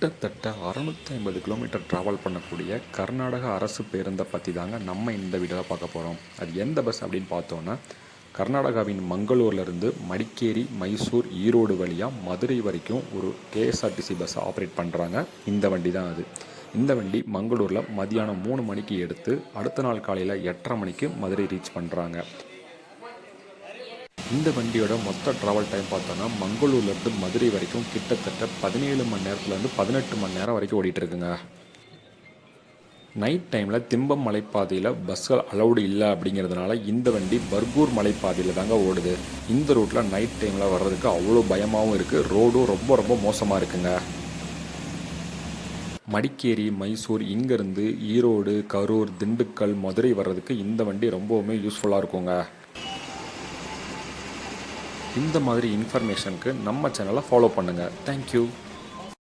கிட்டத்தட்ட 650 kilometre travel பண்ணக்கூடிய கர்நாடக அரசு பேருந்தை பற்றி தாங்க நம்ம இந்த வீடியோவில் பார்க்க போகிறோம். அது எந்த பஸ் அப்படின்னு பார்த்தோன்னா, கர்நாடகாவின் மங்களூர்லேருந்து மடிக்கேரி, மைசூர், ஈரோடு வழியாக மதுரை வரைக்கும் ஒரு கேஎஸ்ஆர்டிசி பஸ்ஸை ஆப்ரேட் பண்ணுறாங்க. இந்த வண்டி தான் அது. இந்த வண்டி மங்களூரில் மதியானம் 3 மணிக்கு எடுத்து அடுத்த நாள் காலையில் 8:30 மணிக்கு மதுரை ரீச் பண்ணுறாங்க. இந்த வண்டியோட மொத்த ட்ராவல் டைம் பார்த்தோன்னா, மங்களூர்லேருந்து மதுரை வரைக்கும் கிட்டத்தட்ட 17 மணி நேரத்துலேருந்து 18 மணி நேரம் வரைக்கும் ஓடிட்டுருக்குங்க. நைட் டைமில் திம்பம் மலைப்பாதையில் பஸ்ஸுகள் அலௌடு இல்லை அப்படிங்கிறதுனால இந்த வண்டி பர்கூர் மலைப்பாதையில் தாங்க ஓடுது. இந்த ரூட்டில் நைட் டைமில் வர்றதுக்கு அவ்வளோ பயமாகவும் இருக்குது. ரோடும் ரொம்ப ரொம்ப மோசமாக இருக்குங்க. மடிக்கேரி, மைசூர், இங்கேருந்து ஈரோடு, கரூர், திண்டுக்கல், மதுரை வர்றதுக்கு இந்த வண்டி ரொம்பவுமே யூஸ்ஃபுல்லாக இருக்குங்க. இந்த மாதிரி இன்ஃபர்மேஷனுக்கு நம்ம சேனலை ஃபாலோ பண்ணுங்கள். தேங்க்யூ.